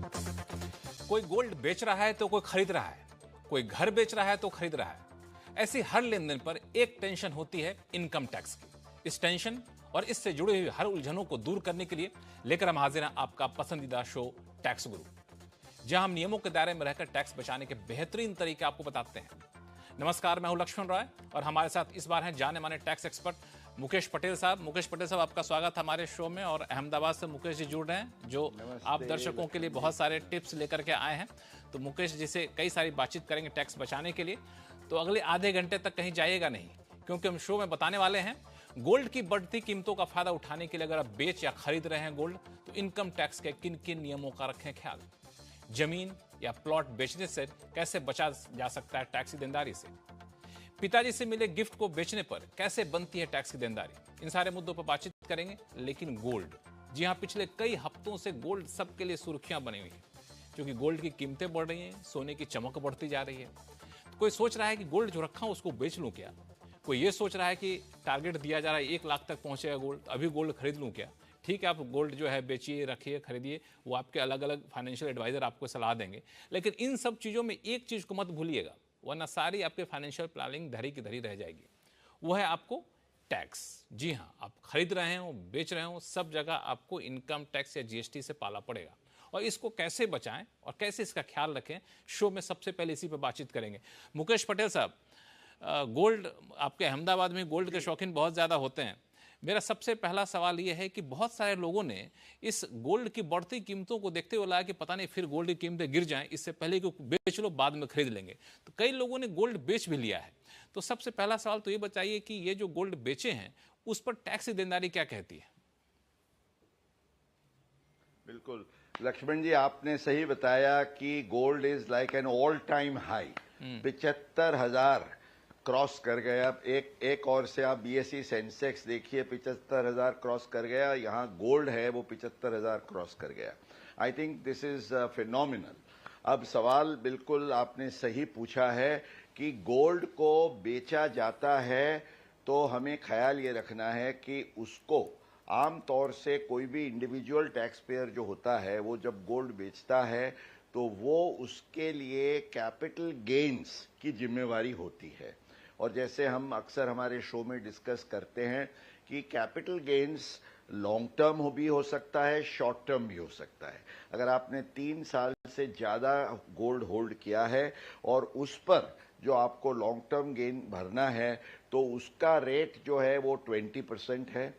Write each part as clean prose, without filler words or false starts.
कोई गोल्ड बेच रहा है तो कोई खरीद रहा है, कोई घर बेच रहा है तो खरीद रहा है। ऐसी हर लेन देन पर एक टेंशन होती है इनकम टैक्स की। इस टेंशन और इससे जुड़ी हुई हर उलझनों को दूर करने के लिए लेकर हम हाजिर हैं आपका पसंदीदा शो टैक्स गुरु, जहां हम नियमों के दायरे में रहकर टैक्स बचाने के बेहतरीन तरीके आपको बताते हैं। नमस्कार, मैं हूं लक्ष्मण रॉय और हमारे साथ इस बार हैं जाने माने टैक्स एक्सपर्ट मुकेश पटेल साहब। मुकेश पटेल साहब, आपका स्वागत हमारे शो में। और अहमदाबाद से मुकेश जी जुड़ रहे हैं, जो आप दर्शकों के लिए बहुत सारे टिप्स लेकर के आए हैं। तो मुकेश जी से कई सारी बातचीत करेंगे टैक्स बचाने के लिए। तो अगले आधे घंटे तक कहीं जाइएगा नहीं, क्योंकि हम शो में बताने वाले हैं गोल्ड की बढ़ती कीमतों का फायदा उठाने के लिए अगर आप बेच या खरीद रहे हैं गोल्ड, तो इनकम टैक्स के किन किन नियमों का रखें ख्याल। जमीन या प्लॉट बेचने से कैसे बचा जा सकता है टैक्स की देनदारी से। पिताजी से मिले गिफ्ट को बेचने पर कैसे बनती है टैक्स की देनदारी। इन सारे मुद्दों पर बातचीत करेंगे। लेकिन गोल्ड, जी हां, पिछले कई हफ्तों से गोल्ड सबके लिए सुर्खियां बनी हुई है, क्योंकि गोल्ड की कीमतें बढ़ रही हैं, सोने की चमक बढ़ती जा रही है। तो कोई सोच रहा है कि गोल्ड जो रखा हूं उसको बेच लूं क्या। कोई ये सोच रहा है कि टारगेट दिया जा रहा है 1 लाख तक पहुंचेगा गोल्ड, तो अभी गोल्ड खरीद लूं क्या। ठीक है, आप गोल्ड जो है बेचिए, रखिए, खरीदिए, वो आपके अलग अलग फाइनेंशियल एडवाइजर आपको सलाह देंगे। लेकिन इन सब चीज़ों में एक चीज़ को मत भूलिएगा, वरना सारी आपके फाइनेंशियल प्लानिंग धरी की धरी रह जाएगी। वो है आपको टैक्स। जी हाँ, आप खरीद रहे हो, बेच रहे हो, सब जगह आपको इनकम टैक्स या जीएसटी से पाला पड़ेगा। और इसको कैसे बचाएं और कैसे इसका ख्याल रखें, शो में सबसे पहले इसी पर बातचीत करेंगे। मुकेश पटेल साहब, गोल्ड, आपके अहमदाबाद में गोल्ड के शौकीन बहुत ज़्यादा होते हैं। मेरा सबसे पहला सवाल यह है कि बहुत सारे लोगों ने इस गोल्ड की बढ़ती कीमतों को देखते हुए लाया कि पता नहीं फिर गोल्ड की कीमतें गिर जाएं, इससे पहले कि बेच लो, बाद में खरीद लेंगे। तो कई लोगों ने गोल्ड बेच भी लिया है। तो सबसे पहला सवाल तो ये बताइए कि ये जो गोल्ड बेचे हैं उस पर टैक्स की देनदारी क्या कहती है। बिल्कुल लक्ष्मण जी, आपने सही बताया कि gold is like an all time high. 75,000 cross कर गया। एक और से आप बीएसई सेंसेक्स देखिए, 75,000 क्रॉस कर गया। यहाँ गोल्ड है वो 75,000 क्रॉस कर गया। I think this is phenomenal. अब सवाल बिल्कुल आपने सही पूछा है कि गोल्ड को बेचा जाता है तो हमें ख्याल ये रखना है कि उसको आम तौर से कोई भी इंडिविजुअल टैक्स पेयर जो होता है, वो जब गोल्ड बेचता है तो वो उसके लिए कैपिटल गेन्स की जिम्मेवारी होती है। और जैसे हम अक्सर हमारे शो में डिस्कस करते हैं कि कैपिटल गेन्स लॉन्ग टर्म भी हो सकता है, शॉर्ट टर्म भी हो सकता है। अगर आपने 3 साल से ज़्यादा गोल्ड होल्ड किया है और उस पर जो आपको लॉन्ग टर्म गेन भरना है, तो उसका रेट जो है वो 20% है।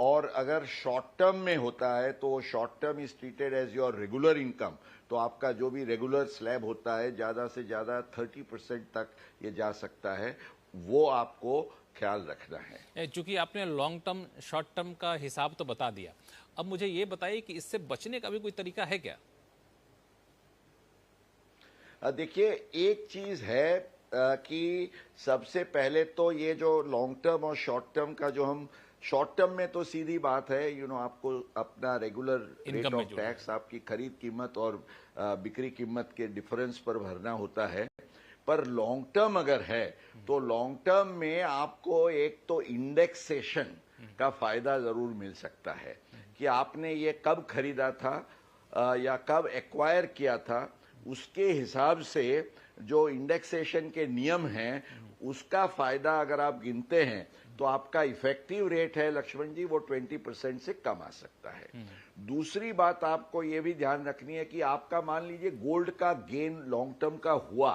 और अगर शॉर्ट टर्म में होता है तो short term is treated as your regular income. तो आपका जो भी रेगुलर स्लैब होता है, ज़्यादा से ज़्यादा 30% तक ये जा सकता है। वो आपको ख्याल रखना है। चूंकि आपने लॉन्ग टर्म शॉर्ट टर्म का हिसाब तो बता दिया, अब मुझे ये बताइए कि इससे बचने का भी कोई तरीका है क्या। देखिए, एक चीज़ है कि सबसे पहले तो ये जो लॉन्ग टर्म और शॉर्ट टर्म का, जो हम शॉर्ट टर्म में तो सीधी बात है, आपको अपना रेगुलर रेट ऑफ टैक्स आपकी खरीद कीमत और बिक्री कीमत के डिफरेंस पर भरना होता है। पर लॉन्ग टर्म अगर है तो लॉन्ग टर्म में आपको एक तो इंडेक्सेशन का फायदा जरूर मिल सकता है कि आपने ये कब खरीदा था या कब एक्वायर किया था, उसके हिसाब से जो इंडेक्सेशन के नियम हैं उसका फायदा अगर आप गिनते हैं तो आपका इफेक्टिव रेट है लक्ष्मण जी, वो 20% से कम आ सकता है। दूसरी बात आपको ये भी ध्यान रखनी है कि आपका मान लीजिए गोल्ड का गेन लॉन्ग टर्म का हुआ,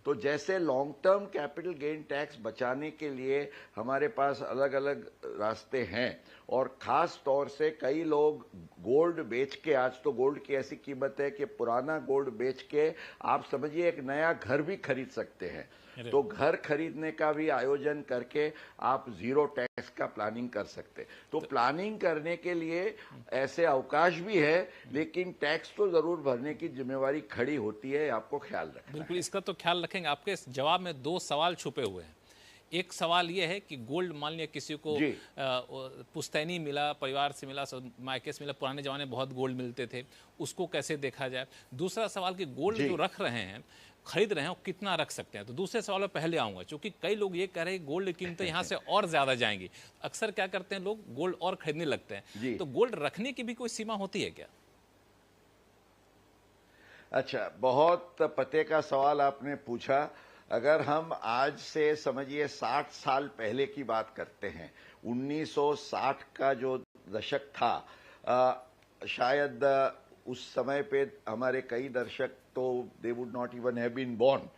तो जैसे long term capital gain tax बचाने के लिए हमारे पास अलग अलग रास्ते हैं। और खास तौर से कई लोग गोल्ड बेच के, आज तो गोल्ड की ऐसी कीमत है कि पुराना गोल्ड बेच के आप समझिए एक नया घर भी खरीद सकते हैं। तो घर खरीदने का भी आयोजन करके आप जीरो टैक्स का प्लानिंग कर सकते। तो प्लानिंग करने के लिए ऐसे अवकाश भी है, लेकिन टैक्स तो जरूर भरने की जिम्मेवारी खड़ी होती है, आपको ख्याल रखना। बिल्कुल, इसका तो ख्याल रखेंगे। आपके इस जवाब में 2 सवाल छुपे हुए हैं। एक सवाल यह है कि गोल्ड, मान लिया किसी को पुश्तैनी मिला, परिवार से मिला, मायके से मिला, पुराने जमाने में बहुत गोल्ड मिलते थे, उसको कैसे देखा जाए। दूसरा सवाल कि गोल्ड जो रख रहे हैं, खरीद रहे हैं, कितना रख सकते हैं। तो दूसरे सवाल में पहले आऊंगा, क्योंकि कई लोग ये कह रहे हैं गोल्ड की कीमतें यहाँ से और ज्यादा जाएंगी। अक्सर क्या करते हैं लोग, गोल्ड और खरीदने लगते हैं। तो गोल्ड रखने की भी कोई सीमा होती है क्या। अच्छा, बहुत पते का सवाल आपने पूछा। अगर हम आज से समझिए 60 साल पहले की बात करते हैं, 1960 का जो दशक था, शायद उस समय पे हमारे कई दर्शक तो they would not even have been born,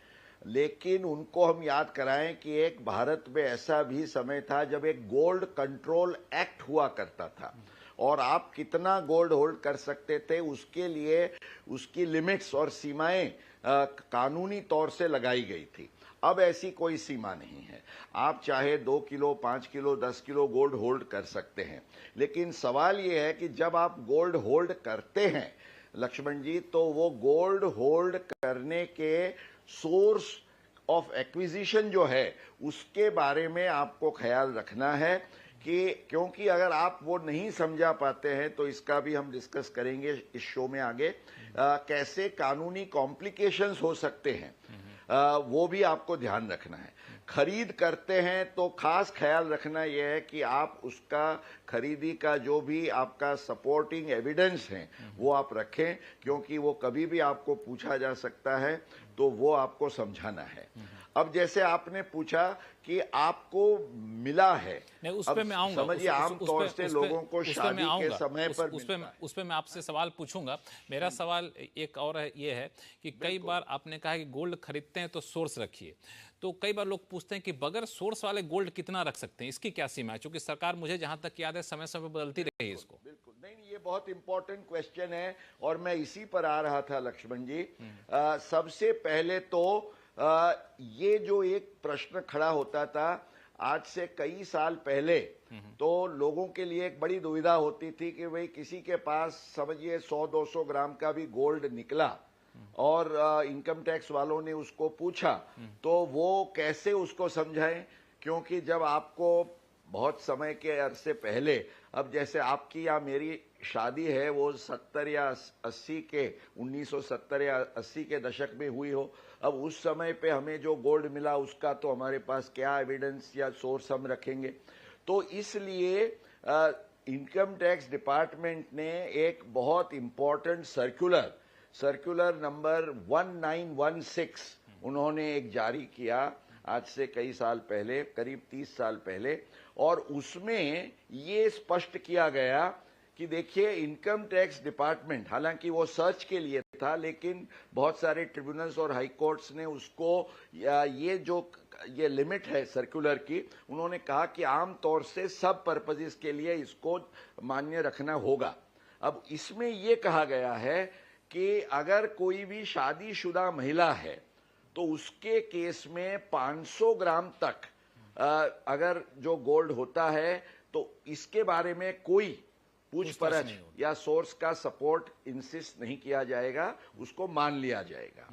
लेकिन उनको हम याद कराएं कि एक भारत में ऐसा भी समय था जब एक गोल्ड कंट्रोल एक्ट हुआ करता था और आप कितना गोल्ड होल्ड कर सकते थे उसके लिए उसकी लिमिट्स और सीमाएं कानूनी तौर से लगाई गई थी। अब ऐसी कोई सीमा नहीं है, आप चाहे 2 kilo, 5 kilo, 10 kilo gold hold कर सकते हैं। लेकिन सवाल यह है कि जब आप गोल्ड होल्ड करते हैं लक्ष्मण जी, तो वो गोल्ड होल्ड करने के सोर्स ऑफ एक्विजिशन जो है उसके बारे में आपको ख्याल रखना है कि क्योंकि अगर आप वो नहीं समझा पाते हैं तो इसका भी हम डिस्कस करेंगे इस शो में आगे, कैसे कानूनी कॉम्प्लिकेशंस हो सकते हैं, वो भी आपको ध्यान रखना है। खरीद करते हैं तो खास ख्याल रखना यह है कि आप उसका खरीदी का जो भी आपका सपोर्टिंग एविडेंस है वो आप रखें, क्योंकि वो कभी भी आपको पूछा जा सकता है, तो वो आपको समझाना है। अब जैसे आपने पूछा कि आपको मिला है, नहीं, उस पे मैं आऊंगा। समझिए आमतौर से लोगों को शादी के समय पर उस पे मैं आपसे सवाल पूछूंगा। मेरा सवाल एक और है, ये है कि कई बार आपने कहा कि गोल्ड खरीदते हैं तो सोर्स रखिए, तो कई बार लोग पूछते हैं कि बगैर सोर्स वाले गोल्ड कितना रख सकते हैं, इसकी क्या सीमा है? क्योंकि सरकार, मुझे जहां तक याद है, समय समय बदलती रही इसको। बिल्कुल नहीं, ये बहुत इंपॉर्टेंट क्वेश्चन है और मैं इसी पर आ रहा था लक्ष्मण जी। सबसे पहले तो ये जो एक प्रश्न खड़ा होता था आज से कई साल पहले, तो लोगों के लिए एक बड़ी दुविधा होती थी कि भाई किसी के पास समझिए 100-200 ग्राम का भी गोल्ड निकला और इनकम टैक्स वालों ने उसको पूछा तो वो कैसे उसको समझाएं, क्योंकि जब आपको बहुत समय के अरसे पहले, अब जैसे आपकी या मेरी शादी है वो 70 या 80 के 1970 या 80 के दशक में हुई हो, अब उस समय पे हमें जो गोल्ड मिला उसका तो हमारे पास क्या एविडेंस या सोर्स हम रखेंगे। तो इसलिए इनकम टैक्स डिपार्टमेंट ने एक बहुत इंपॉर्टेंट सर्कुलर नंबर 1916 उन्होंने एक जारी किया आज से कई साल पहले, करीब 30 साल पहले, और उसमें ये स्पष्ट किया गया कि देखिए इनकम टैक्स डिपार्टमेंट, हालांकि वो सर्च के लिए था, लेकिन बहुत सारे ट्रिब्यूनल्स और हाई कोर्ट्स ने उसको ये लिमिट है सर्कुलर की, उन्होंने कहा कि आम तौर से सब पर्पजेस के लिए इसको मान्य रखना होगा। अब इसमें ये कहा गया है कि अगर कोई भी शादीशुदा महिला है तो उसके केस में 500 ग्राम तक अगर जो गोल्ड होता है तो इसके बारे में कोई पूछपरछ या सोर्स का सपोर्ट इंसिस्ट नहीं किया जाएगा, उसको मान लिया जाएगा।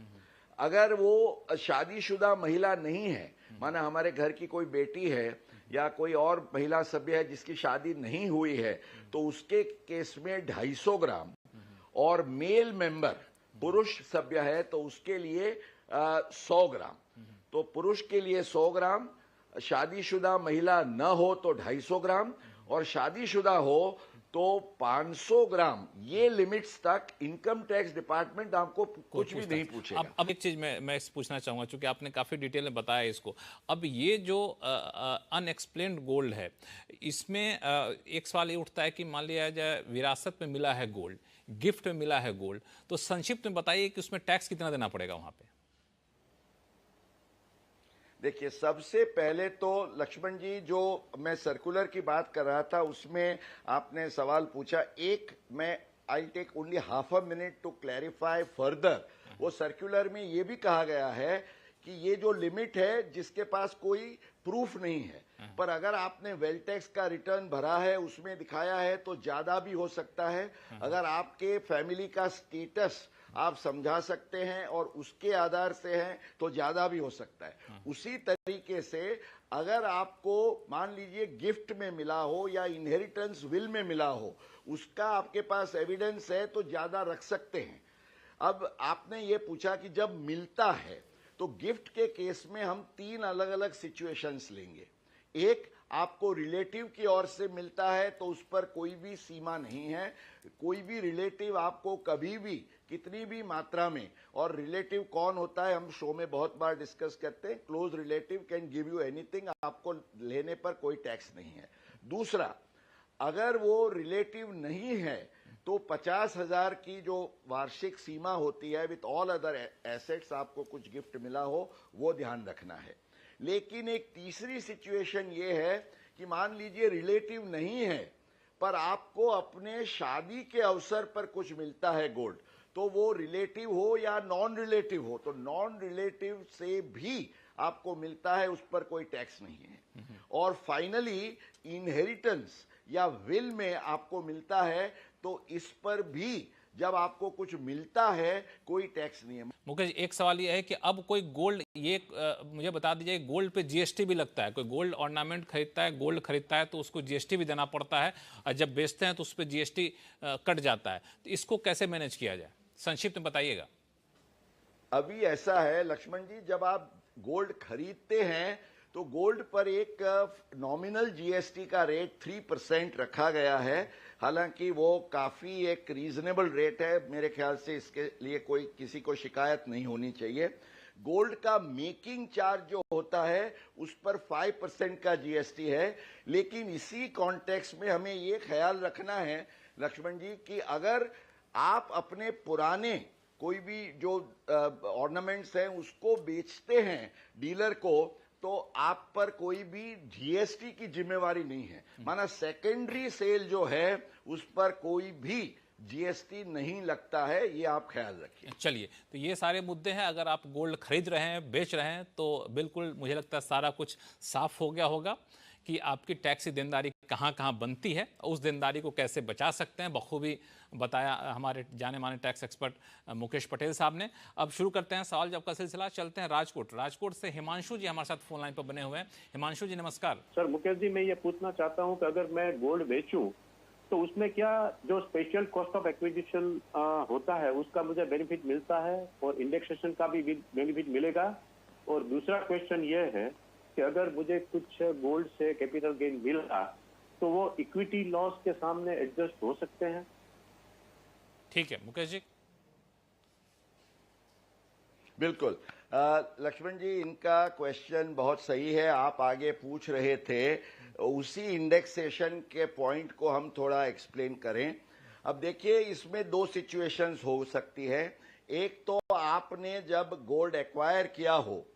अगर वो शादीशुदा महिला नहीं है, माना हमारे घर की कोई बेटी है या कोई और महिला सभ्य है जिसकी शादी नहीं हुई है, तो उसके केस में 250 ग्राम, और मेल मेंबर पुरुष सभ्य है तो उसके लिए 100 ग्राम। तो पुरुष के लिए 100 ग्राम, शादीशुदा महिला न हो तो 250 ग्राम, और शादीशुदा हो तो 500 ग्राम। ये लिमिट्स तक इनकम टैक्स डिपार्टमेंट आपको कुछ भी नहीं पूछेगा। अब एक चीज मैं पूछना चाहूंगा, क्योंकि आपने काफी डिटेल में बताया इसको। अब ये जो अनएक्सप्लेन्ड गोल्ड है, इसमें एक सवाल ये उठता है कि मान लिया जाए विरासत में मिला है गोल्ड, गिफ्ट में मिला है गोल्ड, तो संक्षिप्त में बताइए कि उसमें टैक्स कितना देना पड़ेगा वहां पे? देखिए, सबसे पहले तो लक्ष्मण जी, जो मैं सर्कुलर की बात कर रहा था उसमें आपने सवाल पूछा, एक मैं I take only half a minute to clarify further. वो सर्कुलर में ये भी कहा गया है कि ये जो लिमिट है जिसके पास कोई प्रूफ नहीं है, पर अगर आपने वेल्थ टैक्स का रिटर्न भरा है उसमें दिखाया है तो ज्यादा भी हो सकता है। अगर आपके फैमिली का स्टेटस आप समझा सकते हैं और उसके आधार से हैं तो ज्यादा भी हो सकता है। उसी तरीके से अगर आपको मान लीजिए गिफ्ट में मिला हो या इनहेरिटेंस विल में मिला हो, उसका आपके पास एविडेंस है तो ज्यादा रख सकते हैं। अब आपने ये पूछा कि जब मिलता है तो गिफ्ट के केस में हम 3 अलग अलग सिचुएशंस लेंगे। एक, आपको रिलेटिव की ओर से मिलता है तो उस पर कोई भी सीमा नहीं है। कोई भी रिलेटिव आपको कभी भी कितनी भी मात्रा में, और रिलेटिव कौन होता है हम शो में बहुत बार डिस्कस करते हैं, close relative can give you anything, आपको लेने पर कोई टैक्स नहीं है। दूसरा, अगर वो रिलेटिव नहीं है तो 50,000 की जो वार्षिक सीमा होती है विथ ऑल अदर एसेट्स, आपको कुछ गिफ्ट मिला हो वो ध्यान रखना है। लेकिन एक तीसरी सिचुएशन ये है कि मान लीजिए रिलेटिव नहीं है पर आपको अपने शादी के अवसर पर कुछ मिलता है गोल्ड, तो वो रिलेटिव हो या नॉन रिलेटिव हो, तो नॉन रिलेटिव से भी आपको मिलता है, उस पर कोई टैक्स नहीं है। और फाइनली इनहेरिटेंस या विल में आपको मिलता है तो इस पर भी जब आपको कुछ मिलता है कोई टैक्स नहीं है। मुकेश, एक सवाल ये है कि अब कोई गोल्ड, ये मुझे बता दीजिए, गोल्ड पे जीएसटी भी लगता है? कोई गोल्ड ऑर्नामेंट खरीदता है, गोल्ड खरीदता है तो उसको जीएसटी भी देना पड़ता है, और जब बेचते हैं तो उस पर जीएसटी कट जाता है, तो इसको कैसे मैनेज किया जाए, संक्षिप्त में बताइएगा। अभी ऐसा है लक्ष्मण जी, जब आप गोल्ड खरीदते हैं तो गोल्ड पर एक नॉमिनल जीएसटी का रेट 3% रखा गया है। हालांकि वो काफी एक रीजनेबल रेट है, मेरे ख्याल से इसके लिए कोई किसी को शिकायत नहीं होनी चाहिए। गोल्ड का मेकिंग चार्ज जो होता है उस पर 5% का जीएसटी है। लेकिन इसी कॉन्टेक्स्ट में हमें ये ख्याल रखना है लक्ष्मण जी कि अगर आप अपने पुराने कोई भी जो ऑर्नामेंट्स हैं उसको बेचते हैं डीलर को, तो आप पर कोई भी जीएसटी की जिम्मेवारी नहीं है। माना सेकेंडरी सेल जो है उस पर कोई भी जीएसटी नहीं लगता है, ये आप ख्याल रखिए। चलिए, तो ये सारे मुद्दे हैं। अगर आप गोल्ड खरीद रहे हैं, बेच रहे हैं, तो बिल्कुल मुझे लगता है सारा कुछ साफ हो गया होगा कि आपकी टैक्स की देनदारी कहाँ कहाँ बनती है, उस देनदारी को कैसे बचा सकते हैं, बखूबी बताया हमारे जाने माने टैक्स एक्सपर्ट मुकेश पटेल साहब ने। अब शुरू करते हैं सवाल जवाब का सिलसिला। चलते हैं राजकोट से हिमांशु जी हमारे साथ फोन लाइन पर बने हुए हैं। हिमांशु जी नमस्कार। सर मुकेश जी, मैं ये पूछना चाहता हूँ कि अगर मैं गोल्ड बेचूं तो उसमें क्या जो स्पेशल कॉस्ट ऑफ एक्विजिशन होता है उसका मुझे बेनिफिट मिलता है और इंडेक्सेशन का भी बेनिफिट मिलेगा? और दूसरा क्वेश्चन ये है कि अगर मुझे कुछ गोल्ड से कैपिटल गेन मिला तो वो इक्विटी लॉस के सामने एडजस्ट हो सकते हैं? ठीक है मुकेश जी। बिल्कुल लक्ष्मण जी, इनका क्वेश्चन बहुत सही है। आप आगे पूछ रहे थे, उसी इंडेक्सेशन के पॉइंट को हम थोड़ा एक्सप्लेन करें। अब देखिए, इसमें दो सिचुएशंस हो सकती है। एक तो आपने जब गोल्ड एक्वायर किया हो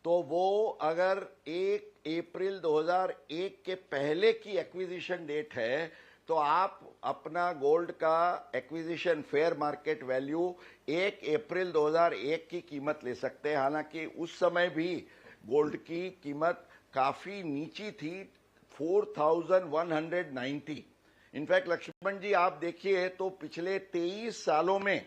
तो वो अगर 1 अप्रैल 2001 के पहले की एक्विजिशन डेट है तो आप अपना गोल्ड का एक्विजिशन फेयर मार्केट वैल्यू 1 अप्रैल 2001 की कीमत ले सकते हैं। हालांकि उस समय भी गोल्ड की कीमत काफी नीची थी, 4190। इनफैक्ट लक्ष्मण जी आप देखिए तो पिछले 23 सालों में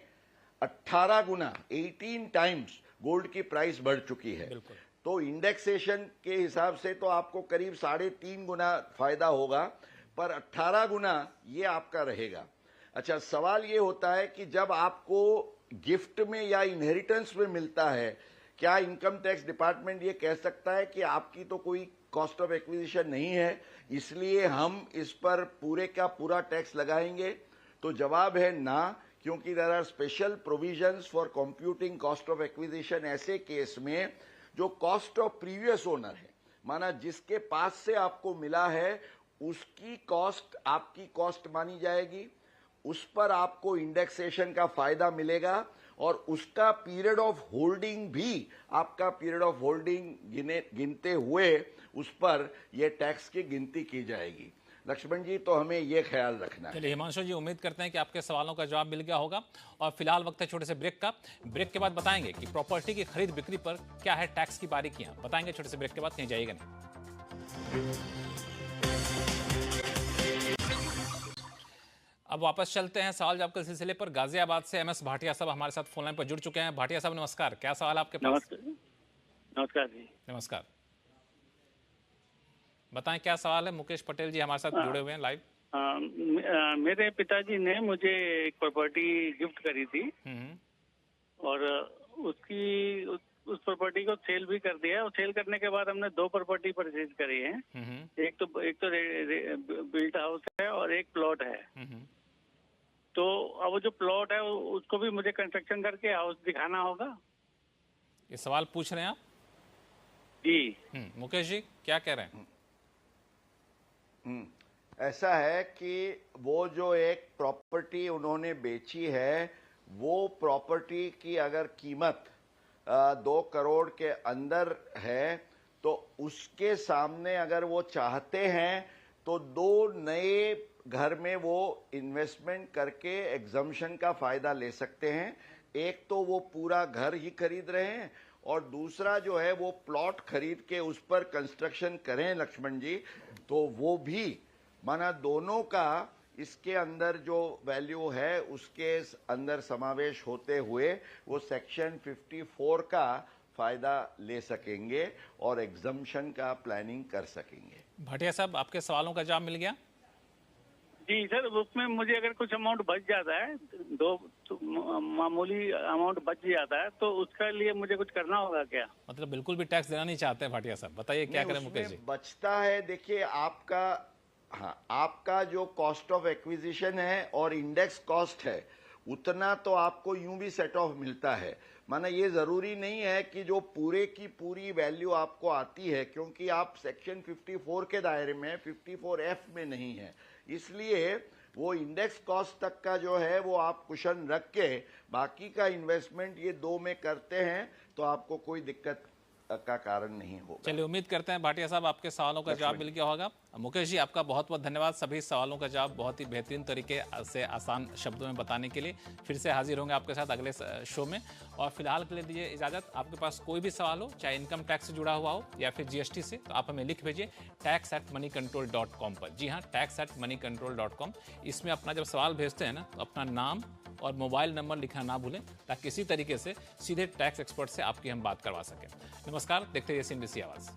18 गुना 18 टाइम्स गोल्ड की प्राइस बढ़ चुकी है। तो इंडेक्सेशन के हिसाब से तो आपको करीब 3.5 गुना फायदा होगा, पर 18 गुना ये आपका रहेगा। अच्छा, सवाल ये होता है कि जब आपको गिफ्ट में या इनहेरिटेंस में मिलता है, क्या इनकम टैक्स डिपार्टमेंट ये कह सकता है कि आपकी तो कोई कॉस्ट ऑफ एक्विजिशन नहीं है इसलिए हम इस पर पूरे का पूरा टैक्स लगाएंगे? तो जवाब है ना, क्योंकि there are special provisions for computing cost of acquisition ऐसे केस में जो कॉस्ट ऑफ प्रीवियस ओनर है, माना जिसके पास से आपको मिला है उसकी कॉस्ट आपकी कॉस्ट मानी जाएगी, उस पर आपको इंडेक्सेशन का फायदा मिलेगा और उसका पीरियड ऑफ होल्डिंग भी आपका पीरियड ऑफ होल्डिंग गिनते हुए उस पर यह टैक्स की गिनती की जाएगी। लक्ष्मण जी, तो हमें यह ख्याल रखना है। चलिए हिमांशु जी, उम्मीद करते हैं कि आपके सवालों का जवाब मिल गया होगा। और फिलहाल वक्त है छोटे से ब्रेक का। ब्रेक के बाद बताएंगे कि प्रॉपर्टी की खरीद बिक्री पर क्या है टैक्स की बारीकियां, बताएंगे छोटे से ब्रेक के बाद, कहीं जाइएगा नहीं। अब वापस चलते हैं सवाल जवाब के सिलसिले पर। गाजियाबाद से एमएस भाटिया साहब हमारे साथ फोन लाइन पर जुड़ चुके हैं। भाटिया साहब नमस्कार, क्या सवाल आपके पास? नमस्कार जी। नमस्कार, बताएं क्या सवाल है। मुकेश पटेल जी हमारे साथ जुड़े हुए हैं लाइव। मेरे पिताजी ने मुझे एक प्रॉपर्टी गिफ्ट करी थी और उस प्रॉपर्टी को सेल भी कर दिया है, और सेल करने के बाद हमने 2 प्रॉपर्टी परचेज करी है। एक तो बिल्ट हाउस है और एक प्लॉट है। तो अब वो जो प्लॉट है उसको भी मुझे कंस्ट्रक्शन करके हाउस दिखाना होगा। ये सवाल पूछ रहे हैं आप जी। मुकेश जी क्या कह रहे हैं? ऐसा है कि वो जो एक प्रॉपर्टी उन्होंने बेची है, वो प्रॉपर्टी की अगर कीमत 2 करोड़ के अंदर है, तो उसके सामने अगर वो चाहते हैं तो 2 नए घर में वो इन्वेस्टमेंट करके एग्जम्पशन का फायदा ले सकते हैं। एक तो वो पूरा घर ही खरीद रहे हैं, और दूसरा जो है वो प्लॉट खरीद के उस पर कंस्ट्रक्शन करें लक्ष्मण जी, तो वो भी माना दोनों का इसके अंदर जो वैल्यू है उसके अंदर समावेश होते हुए वो सेक्शन 54 का फायदा ले सकेंगे और एग्जम्पशन का प्लानिंग कर सकेंगे। भाटिया साहब, आपके सवालों का जवाब मिल गया? जी सर, उसमें मुझे अगर कुछ अमाउंट बच जाता है, मामूली अमाउंट बच जाता है, तो उसके लिए मुझे कुछ करना होगा क्या? मतलब बिल्कुल भी टैक्स देना नहीं चाहते भाटिया साहब, बताइए क्या करें मुकेश जी? बचता है, देखिए आपका जो कॉस्ट ऑफ एक्विजिशन है और इंडेक्स कॉस्ट है, उतना तो आपको यूं भी सेट ऑफ मिलता है। माना ये जरूरी नहीं है कि जो पूरे की पूरी वैल्यू आपको आती है, क्योंकि आप सेक्शन 54 के दायरे में 54F में नहीं है, इसलिए वो इंडेक्स कॉस्ट तक का जो है वो आप कुशन रख के बाकी का इन्वेस्टमेंट ये 2 में करते हैं तो आपको कोई दिक्कत का कारण नहीं होगा। चलिए, उम्मीद करते हैं भाटिया साहब आपके सवालों का जवाब मिल गया होगा। मुकेश जी, आपका बहुत बहुत धन्यवाद सभी सवालों का जवाब बहुत ही बेहतरीन तरीके से आसान शब्दों में बताने के लिए। फिर से हाजिर होंगे आपके साथ अगले शो में, और फिलहाल के लिए दीजिए इजाजत। आपके पास कोई भी सवाल हो, चाहे इनकम टैक्स से जुड़ा हुआ हो या फिर GST से, तो आप हमें लिख भेजिए tax@moneycontrol.com पर। जी हाँ, tax@moneycontrol.com। इसमें अपना जब सवाल भेजते हैं ना, तो अपना नाम और मोबाइल नंबर लिखना ना भूलें, ताकि इसी तरीके से सीधे टैक्स एक्सपर्ट से आपकी हम बात करवा सकें। नमस्कार, देखते रहिए CNBC आवाज़।